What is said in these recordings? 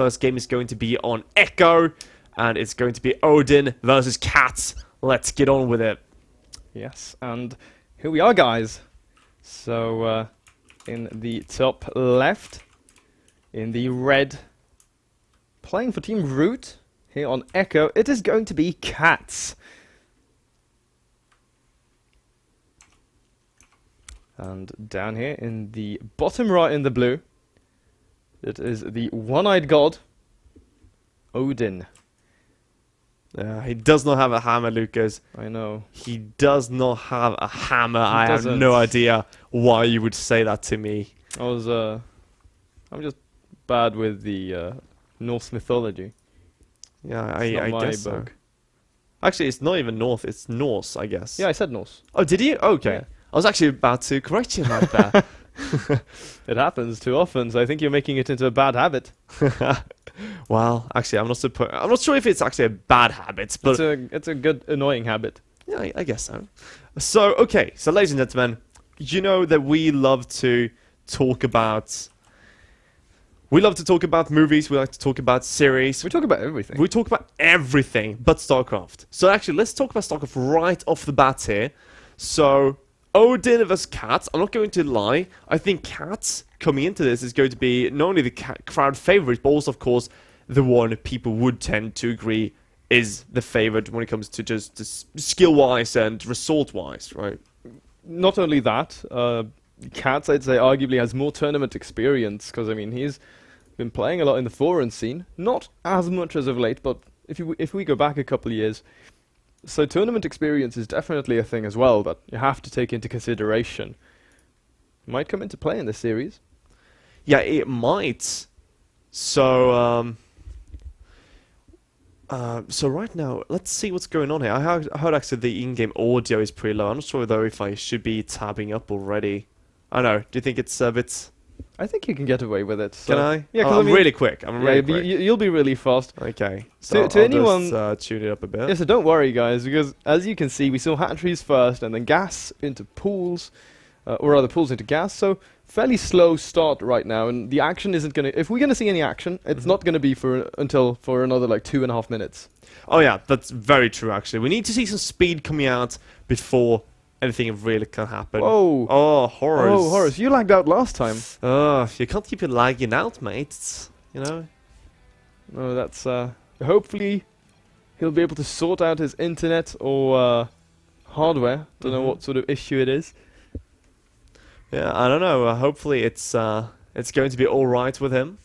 First game is going to be on Echo, and it's going to be Odin versus CatZ. Let's get on with it. Yes, and here we are, guys. So, in the top left, in the red, playing for Team Ro8 here on Echo, it is going to be CatZ. And down here in the bottom right in the blue, it is the one-eyed god, Odin. He does not have a hammer, Lucas. I know. He does not have a hammer. I have doesn't. no idea why you would say that to me. I'm just bad with the Norse mythology. Yeah, It's not I my guess so. book. Actually, it's not even North, it's Norse, I guess. Yeah, I said Norse. Oh, did you? Okay. Yeah. I was actually about to correct you right there. It happens too often, so I think you're making it into a bad habit. Well, actually, I'm not sure if it's actually a bad habit, but It's a good annoying habit. yeah, I guess so. So, okay, so ladies and gentlemen, you know that we love to talk about movies, we like to talk about series, We talk about everything. we talk about everything but StarCraft. So actually, let's talk about StarCraft right off the bat here. So, Odin vs CatZ, I'm not going to lie, I think CatZ coming into this is going to be not only the crowd favorite, but also, of course, the one people would tend to agree is the favorite when it comes to just skill-wise and result-wise, right? Not only that, CatZ, I'd say, arguably has more tournament experience, because, I mean, he's been playing a lot in the foreign scene. Not as much as of late, but if we go back a couple of years, so tournament experience is definitely a thing as well that you have to take into consideration. Might come into play in this series. Yeah, it might. So, so right now, let's see what's going on here. I heard actually the in-game audio is pretty low. I'm not sure though if I should be tabbing up already. I don't know. Do you think it's a bit? I think you can get away with it. So Can I? Yeah, Oh, 'cause I I'm mean, really quick. I'm really quick. you'll be really fast. Okay. So To I'll anyone- just, tune it up a bit. Yeah, so don't worry, guys, because as you can see, we saw hatcheries first, and then gas into pools, or rather pools into gas. So fairly slow start right now, and the action isn't gonna. If we're gonna see any action, it's not gonna be for another like 2.5 minutes. Oh yeah, that's very true. Actually, we need to see some speed coming out before anything really can happen. Whoa! Oh, horrors. Oh, Horace, you lagged out last time. You can't keep it lagging out, mate. You know. No, that's hopefully he'll be able to sort out his internet or hardware. Don't know what sort of issue it is. Yeah, I don't know. Hopefully, it's going to be all right with him.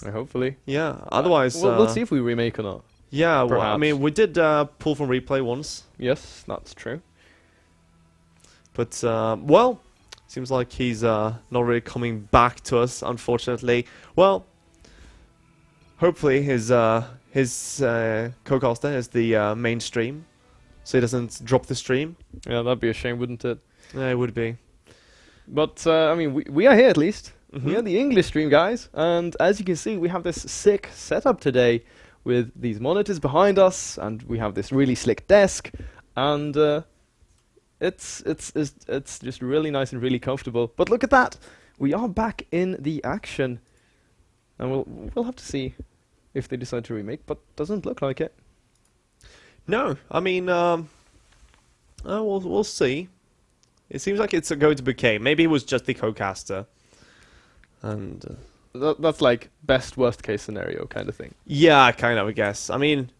Hopefully. Yeah. Otherwise, we'll see if we remake or not. Yeah. Well, I Perhaps. mean, we did pull from replay once, Yes, that's true. but well, seems like he's not really coming back to us, unfortunately. Well, hopefully his co-caster is the mainstream, so he doesn't drop the stream. Yeah, that'd be a shame, wouldn't it? Yeah, it would be. But, I mean, we are here at least. We Mhm. are the English stream, guys. And as you can see, we have this sick setup today with these monitors behind us, and we have this really slick desk, and it's just really nice and really comfortable. But look at that! We are back in the action. And we'll have to see if they decide to remake, but doesn't look like it. No, I mean, we'll see. It seems like it's going to be okay. Maybe it was just the co-caster. And That's like best worst case scenario kind of thing. yeah, kind of, I guess. I mean,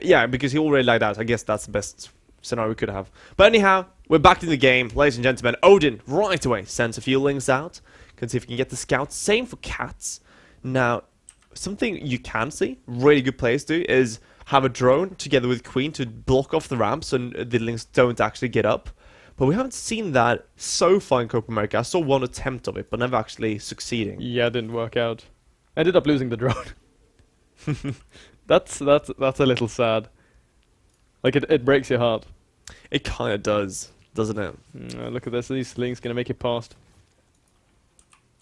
yeah, because he already laid out. I guess that's the best scenario we could have. But anyhow, we're back in the game, ladies and gentlemen. Odin right away sends a few links out. Can see if we can get the scouts. Same for CatZ. Now, something you can see, really good players do, is have a drone together with Queen to block off the ramps and the links don't actually get up. But we haven't seen that so far in CopaAmerica. I saw one attempt of it, but never actually succeeding. Yeah, it didn't work out. Ended up losing the drone. That's a little sad. Like it breaks your heart. It kind of does, doesn't it? Look at this. These links gonna make it past.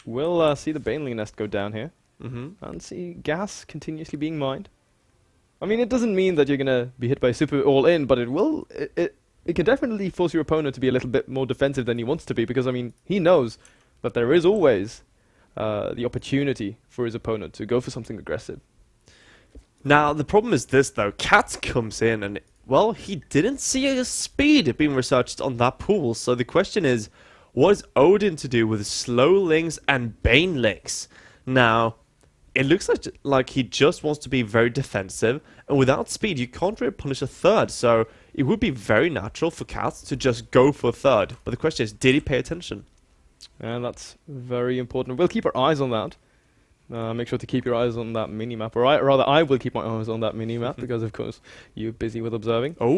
We'll see the Baneling nest go down here, and see gas continuously being mined. I mean, it doesn't mean that you're gonna be hit by super all in, but it will. It can definitely force your opponent to be a little bit more defensive than he wants to be, because I mean, he knows that there is always the opportunity for his opponent to go for something aggressive. Now, the problem is this, though. CatZ comes in and, well, he didn't see a speed being researched on that pool. So the question is, what is Odin to do with slow links and Bane links? Now, it looks like he just wants to be very defensive. And without speed, you can't really punish a third. So it would be very natural for CatZ to just go for a third. But the question is, did he pay attention? And that's very important. We'll keep our eyes on that. Make sure to keep your eyes on that mini-map. Or rather, I will keep my eyes on that mini-map because, of course, you're busy with observing. Oh,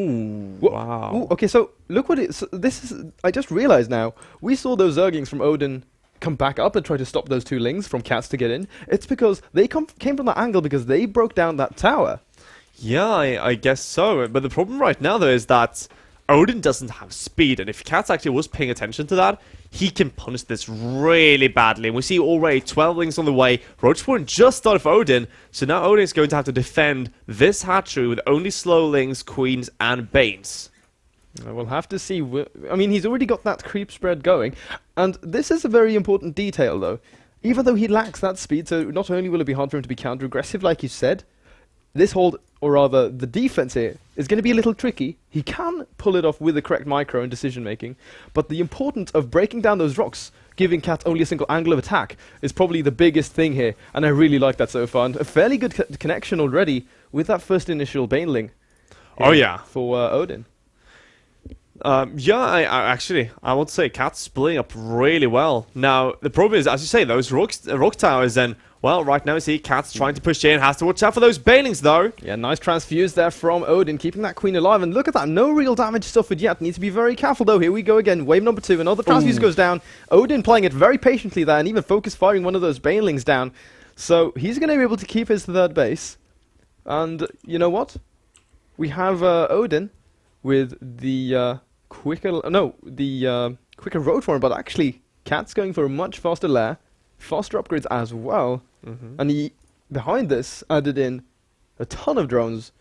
wow. Ooh, okay, so look what it... So this is... I just realized now, we saw those Zerglings from Odin come back up and try to stop those two Lings from CatZ to get in. It's because they came from that angle because they broke down that tower. Yeah, I guess so. But the problem right now, though, is that Odin doesn't have speed. And if CatZ actually was paying attention to that, he can punish this really badly. And we see already 12 Lings on the way. Roach Spawn just started for Odin. So now Odin is going to have to defend this hatchery with only slow Lings, Queens, and Banes. We'll have to see. I mean, he's already got that creep spread going. And this is a very important detail, though. Even though he lacks that speed, so not only will it be hard for him to be counter-aggressive, like you said, this hold, or rather the defense here, is going to be a little tricky. He can pull it off with the correct micro and decision-making, but the importance of breaking down those rocks, giving CatZ only a single angle of attack, is probably the biggest thing here, and I really like that so far. And a fairly good connection already with that first initial Baneling. Oh, yeah. For Odin. Yeah, I would say CatZ splitting up really well. Now, the problem is, as you say, those rock towers, and, well, right now you see CatZ trying to push in, has to watch out for those Banelings, though. Yeah, nice transfuse there from Odin, keeping that Queen alive, and look at that, no real damage suffered yet. Needs to be very careful, though. Here we go again, wave number 2, another transfuse goes down. Odin playing it very patiently there, and even focus firing one of those Banelings down. So, he's going to be able to keep his third base. And, you know what? We have Odin with the quicker road for him, but actually CatZ going for a much faster lair, faster upgrades as well, and he behind this added in a ton of drones,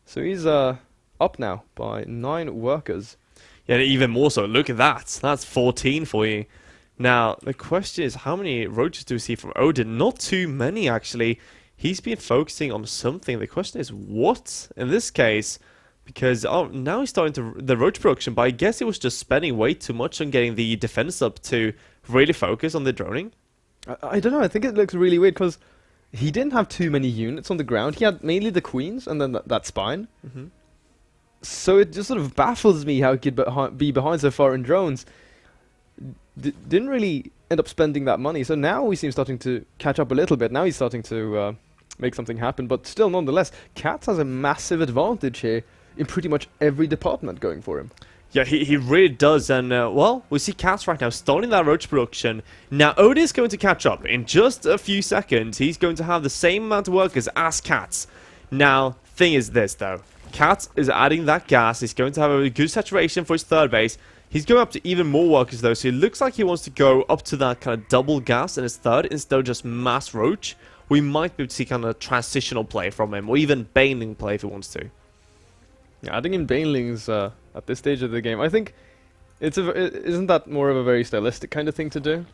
so he's up now by 9 workers. Yeah, even more so. Look at that. That's 14 for you. Now the question is, how many roaches do we see from Odin? Not too many, actually. He's been focusing on something. The question is, what in this case? Because now he's starting to the roach production, but I guess he was just spending way too much on getting the defense up to really focus on the droning. I don't know, I think it looks really weird because he didn't have too many units on the ground. He had mainly the Queens and then that spine. So it just sort of baffles me how he could be behind so far in drones. Didn't really end up spending that money, so now we seem starting to catch up a little bit. Now he's starting to make something happen, but still, nonetheless, CatZ has a massive advantage here in pretty much every department going for him. Yeah, he really does, and well, we see CatZ right now starting that roach production. Now Odin is going to catch up in just a few seconds. He's going to have the same amount of workers as CatZ. Now, thing is this though, CatZ is adding that gas. He's going to have a good saturation for his third base. He's going up to even more workers though, so it looks like he wants to go up to that kind of double gas in his third instead of just mass roach. We might be able to see kind of a transitional play from him, or even Baneling play if he wants to. Yeah, adding in Banelings at this stage of the game, I think isn't that more of a very stylistic kind of thing to do?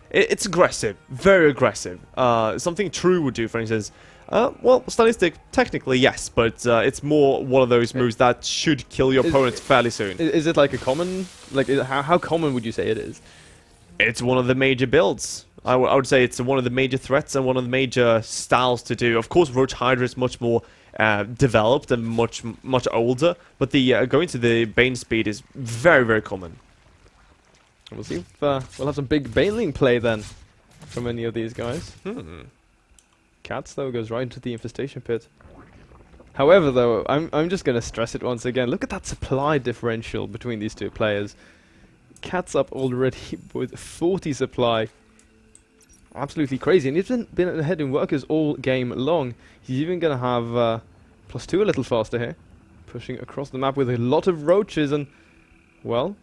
It's aggressive, very aggressive. Something True would do, for instance. Well, stylistic, technically yes, but it's more one of those moves that should kill your opponent fairly soon. Is it like a common, like how common would you say it is? It's one of the major builds. I would say it's one of the major threats and one of the major styles to do. Of course, Roach Hydra is much more developed and much older, but the going to the Bane speed is very, very common. We'll see if we'll have some big Baneling play then from any of these guys. CatZ though goes right into the infestation pit. However, though, I'm just going to stress it once again. Look at that supply differential between these two players. CatZ up already with 40 supply. Absolutely crazy, and he's been ahead in workers all game long. He's even going to have +2 a little faster here, pushing across the map with a lot of roaches, and, well,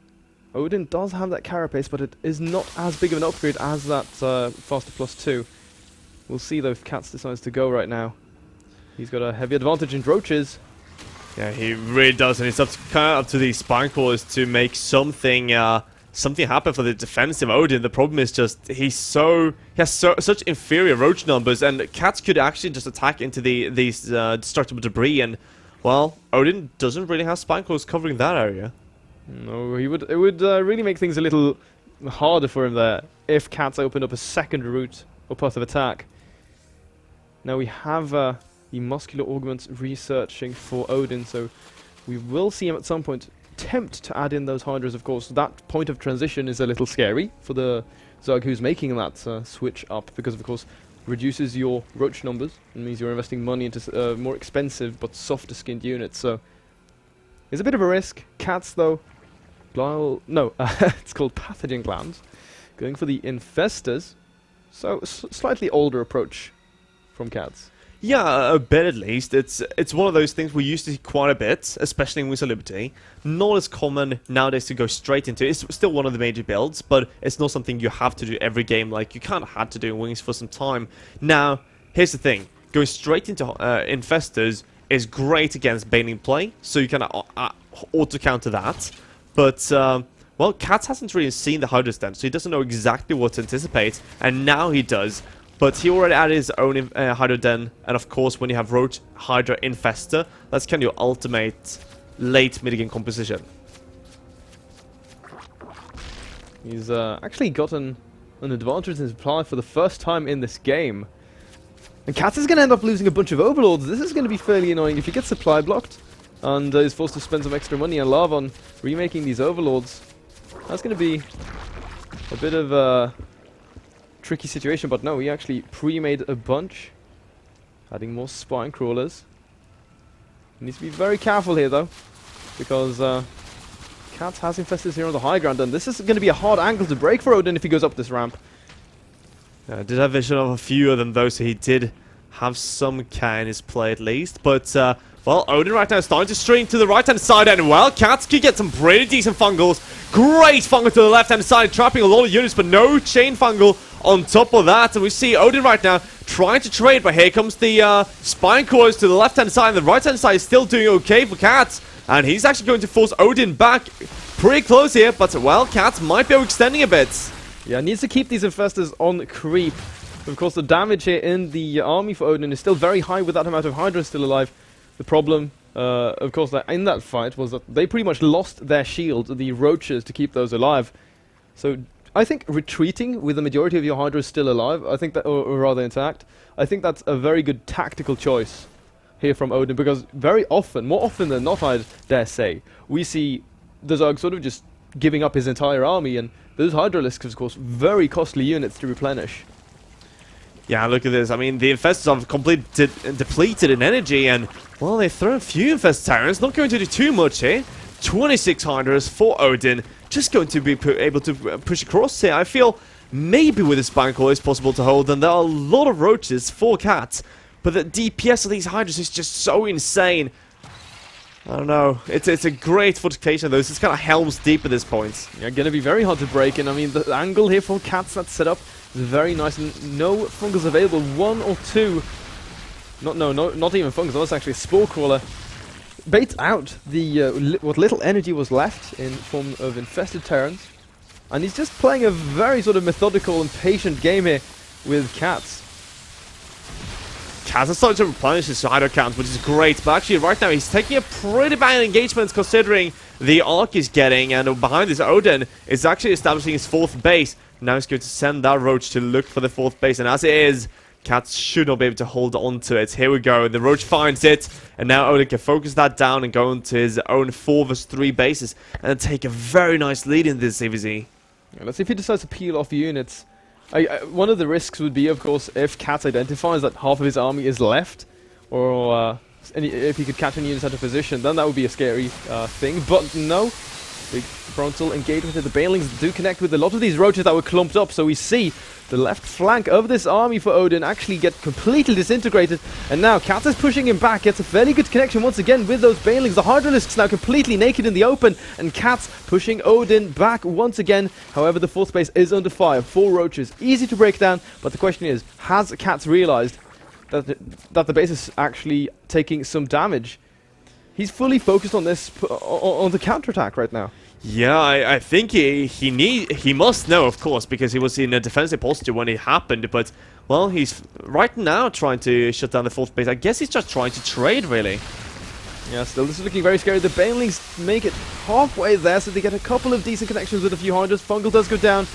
Odin does have that carapace, but it is not as big of an upgrade as that faster +2. We'll see, though, if CatZ decides to go right now. He's got a heavy advantage in roaches. Yeah, he really does, and it's kind of up to the spine crawlers to make something something happen for the defensive Odin. The problem is just he has such inferior roach numbers, and CatZ could actually just attack into these destructible debris, and well, Odin doesn't really have spine claws covering that area. No, it would really make things a little harder for him there if CatZ opened up a second route or path of attack. Now we have the muscular augments researching for Odin, so we will see him at some point attempt to add in those Hydras. Of course, that point of transition is a little scary for the Zerg who's making that switch up, because of course reduces your roach numbers and means you're investing money into more expensive but softer skinned units, so it's a bit of a risk. CatZ though, it's called pathogen glands, going for the infestors, so slightly older approach from CatZ. Yeah, a bit at least. It's one of those things we used to see quite a bit, especially in Wings of Liberty. Not as common nowadays to go straight into. It's still one of the major builds, but it's not something you have to do every game like you kind of had to do in Wings for some time. Now, here's the thing. Going straight into Infestors is great against Baneling play, so you can auto-counter that. But, well, CatZ hasn't really seen the Hydra stand, so he doesn't know exactly what to anticipate, and now he does. But he already added his own Hydra Den, and of course when you have Roach, Hydra, Infester, that's kind of your ultimate late mid-game composition. He's actually gotten an advantage in his supply for the first time in this game. And CatZ is going to end up losing a bunch of Overlords. This is going to be fairly annoying if he gets supply blocked and is forced to spend some extra money and love on remaking these Overlords. That's going to be a bit of a tricky situation, but no, he actually pre-made a bunch, adding more spine crawlers. He needs to be very careful here though, because CatZ has infestors here on the high ground, and this is going to be a hard angle to break for Odin if he goes up this ramp. I did have vision of a few of them though, so he did have some K in his play at least, but well, Odin right now is starting to stream to the right-hand side, and well, CatZ could get some pretty decent fungals. Great fungal to the left-hand side, trapping a lot of units, but no chain fungal on top of that. And we see Odin right now trying to trade, but here comes the spine cores to the left-hand side, and the right-hand side is still doing okay for CatZ. And he's actually going to force Odin back pretty close here, but well, CatZ might be overextending a bit. Yeah, needs to keep these infestors on creep. Of course, the damage here in the army for Odin is still very high with that amount of Hydra still alive. The problem, of course, in that fight was that they pretty much lost their shield, the roaches, to keep those alive. So I think retreating with the majority of your Hydra still alive, I think that, or rather intact, I think that's a very good tactical choice here from Odin, because very often, more often than not, I dare say, we see the Zerg sort of just giving up his entire army, and those Hydralisks, of course, very costly units to replenish. Yeah, look at this. I mean, the Infestors are completely depleted in energy, and, well, they throw a few Infested Tyrants. Not going to do too much here. 26 Hydras for Odin. Just going to be able to push across here. I feel maybe with the Spine Core it's possible to hold, and there are a lot of Roaches for CatZ. But the DPS of these Hydras is just so insane. I don't know. It's a great fortification, though. It's kind of Helm's Deep at this point. Yeah, going to be very hard to break, and I mean, the angle here for CatZ that's set up is very nice, and no fungals available. One or two, not even fungals, that's actually a Spore Crawler. Baits out the what little energy was left in form of infested Terrans, and he's just playing a very sort of methodical and patient game here with CatZ. CatZ is starting to replenish his Hydra count, which is great, but actually right now he's taking a pretty bad engagement considering the arc he's getting, and behind this Odin is actually establishing his fourth base. Now he's going to send that Roach to look for the fourth base, and as it is, CatZ should not be able to hold on to it. Here we go, the Roach finds it, and now Odin can focus that down and go into his own 4 vs 3 bases, and take a very nice lead in this CVZ. Yeah, let's see if he decides to peel off units. One of the risks would be, of course, if CatZ identifies that half of his army is left, or if he could catch any units out of position, then that would be a scary thing. But no, big frontal engagement of the Banelings do connect with a lot of these Roaches that were clumped up, so we see the left flank of this army for Odin actually get completely disintegrated, and now CatZ is pushing him back, gets a fairly good connection once again with those Banelings. The Hydralisks now completely naked in the open, and CatZ pushing Odin back once again. However, the fourth base is under fire. 4 Roaches, easy to break down, but the question is, has CatZ realized that the base is actually taking some damage? He's fully focused on this, on the counterattack right now. Yeah, I think he must know, of course, because he was in a defensive posture when it happened. But well, he's right now trying to shut down the fourth base. I guess he's just trying to trade, really. Yeah, still, this is looking very scary. The Banelings make it halfway there, so they get a couple of decent connections with a few hunters. Fungal does go down,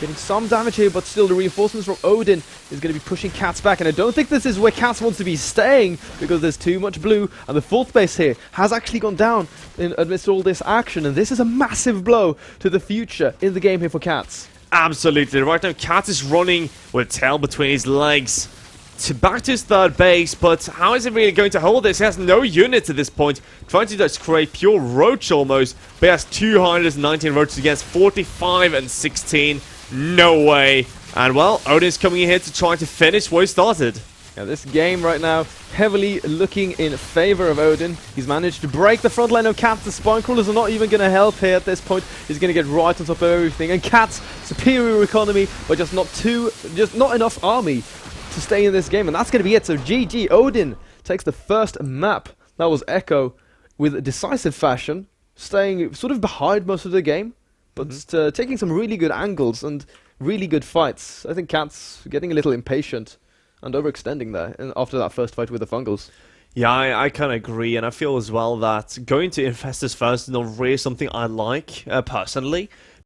getting some damage here, but still the reinforcements from Odin is going to be pushing CatZ back, and I don't think this is where CatZ wants to be staying, because there's too much blue, and the fourth base here has actually gone down amidst all this action, and this is a massive blow to the future in the game here for CatZ. Absolutely. Right now, CatZ is running with tail between his legs back to his third base, but how is he really going to hold this? He has no units at this point, trying to just create pure roach almost, but he has 219 roaches against 45 and 16. No way. And well, Odin's coming in here to try to finish what he started. Yeah, this game right now heavily looking in favor of Odin. He's managed to break the front line of CatZ. The spine crawlers are not even going to help here at this point. He's going to get right on top of everything. And CatZ, superior economy, but just not enough army to stay in this game. And that's going to be it. So GG, Odin takes the first map. That was Echo with decisive fashion, staying sort of behind most of the game, but taking some really good angles and really good fights. I think CatZ getting a little impatient and overextending there after that first fight with the Fungals. Yeah, I kind of agree, and I feel as well that going to Infestors first is not really something I like, personally,